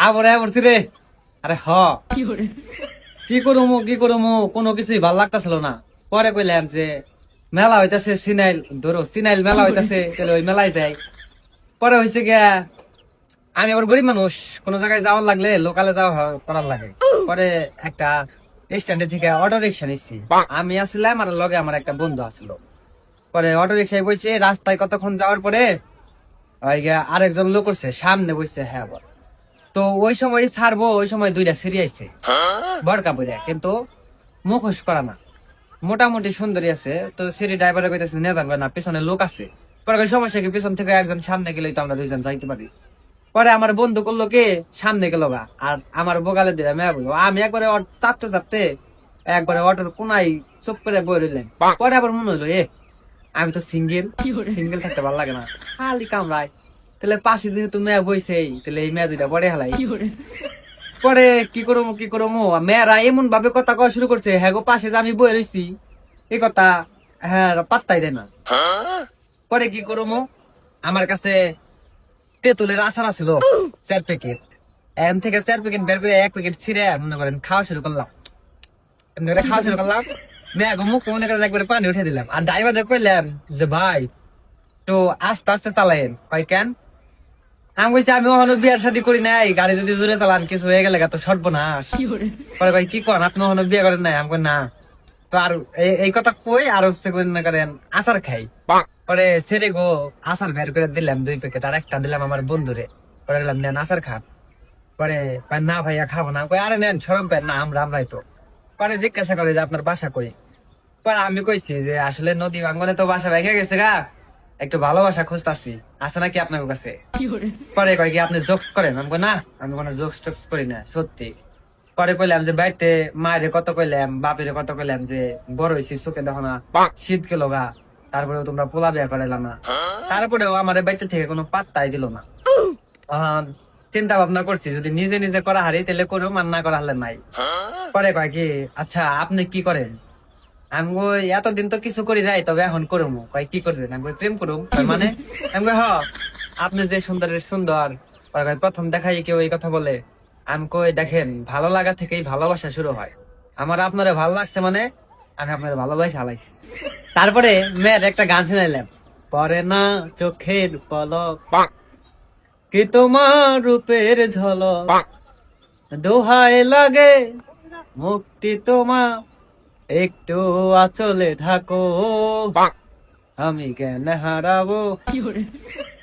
আবার পড়ছি রে। আরে কি করমু কোনো কিছুই ভাল লাগতেছিল না। পরে কইলাম যে মেলা হইতাছে সিনাইল, ধরো সিনাইল মেলা হইতাছে, তাহলে ওই মেলায় যাই। পরে হয়েছে গিয়া আমি আবার গরিব মানুষ, কোন জায়গায় যাওয়ার লাগলে লোকালে যাওয়া করার লাগে। পরে একটা স্ট্যান্ডে থেকে অটো রিক্সা নিচ্ছি। আমি আসলাম আর লগে আমার একটা বন্ধু আসলো। পরে অটো রিক্সায় বসে রাস্তায় কতক্ষণ যাওয়ার পরে আরেকজন লোক করছে সামনে বসছে। হ্যাঁ বল। তো ওই সময় ছাড়বো, ওই সময় দুইটা সিঁড়ি আইছে বড়কা বইরা, কিন্তু মুখোশ করা না, মোটামুটি সুন্দরী আছে। তো সিঁড়ি ড্রাইভারে কইতেছে নিয়ে যান না, পিছনে লোক আছে। পরে কই সমস্যা কি, পিছন থেকে একজন সামনে গেলেই তো আমরা দুইজন যাইতে পারি। পরে আমার বন্ধু করলো কি সামনে গেল গা, আর আমার বোগালে দিয়ে মেয়া বললো। আমি একবারে চাপতে চাপতে একবারে অটোর কোনায় চুপ করে বই রইলেন। পরে আবার মনে হইলো আমি তো সিঙ্গেল সিঙ্গেল থাকতে ভালো লাগে না, খালি কামড়ায়। তাহলে পাশে যেহেতু মেয়া বইছেই, তাহলে এই মেয়া দুইটা পরে হেলাই। পরে কি করবো মেয়েরা এমন ভাবে কথা কওয়া শুরু করছে, হ্যাঁ গো পাশে যে আমি বই রয়েছি এই কথা হ্যাঁ পাত্তাই দেয় না। পরে কি করবো, আমার কাছে তেঁতুলের আচার আছিল 4 প্যাকেট। এখান থেকে 4 প্যাকেট বের করে 1 প্যাকেট ছিঁড়ে মনে করেন খাওয়া শুরু করলাম। এমনি করে খাওয়া শুরু করলাম, মেয়ে মুখ মনে করে একবারে পানি উঠে দিলাম। আর ড্রাইভারে কইলাম যে ভাই তো আস্তে আস্তে চালায়েন। কয় কেন? আমি কইছি আমি ওখানে বিয়ার শাদী করি নাই, গাড়ি যদি জোরে চালান কিছু হয়ে গেলে তো সর্বনাশ। পরে ভাই কি কন আপনি ওখানে বিয়ে করেন নাই? আমি কই না। তো আর এই কথা কই আর হচ্ছে মনে করেন আচার খাই। পরে ছেড়ে গো আচার বের করে দিলাম 2 প্যাকেট, আর একটা দিলাম আমার বন্ধুরে। পরে গেলাম নেন আচার খান। পরে না ভাইয়া খাবো না। কই আরে নেন সরম পেন না, আমরাই তো। পরে জিজ্ঞাসা করে যে আপনার বাসা কই। পরে আমি কইছি যে আসলে নদী ভাঙ্গনে তো বাসা ভেঙে গেছে গা, একটু ভালোবাসা খুঁজতাছি, আছে নাকি আপনার কাছে? পরে কয় কি আপনি জোকস করেন? আমি কই না, আমি কোনো জোকস টোকস করি না সত্যি। পরে কইলাম যে বাড়িতে মায়ের কত কইলাম, বাপের কত কইলাম যে বড় হয়েছি চোখে দেখো না, শীত গেল গা, তারপরে তোমরা পোলা বিয়া করাইলাম না। তারপরেও আমার বাড়িতে থেকে কোনো পাত্তাই দিল না। চিন্তা ভাবনা করছি যদি নিজে নিজে করা হারি তাহলে করো, মান না করা হলে নাই। পরে কয় কি আচ্ছা আপনি কি করেন? আমি কই এতদিন তো কিছু করি নাই, তবে এখন করবো। কয় কি করবেন? আমি কই প্রেম করুম। কয় মানে? আমি কই আপনি যে সুন্দরের সুন্দর। পরে কয় প্রথম দেখাই কেউ এই কথা বলে? আমি কই দেখেন ভালো লাগা থেকেই ভালোবাসা শুরু হয়, আমার আপনারে ভালো লাগছে মানে আমি আপনার ভালোবাসা হালাইছি। তারপরে মেয়ের একটা গান শুনাইলাম, পরে না চোখের পলক কি তোমার রূপের ঝলক, দোহাই লাগে মুক্তি তোমার একটু আঁচলে থাকো, আমি কেন হারাবো।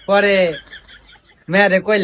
পরে মেয়েরে কইলাম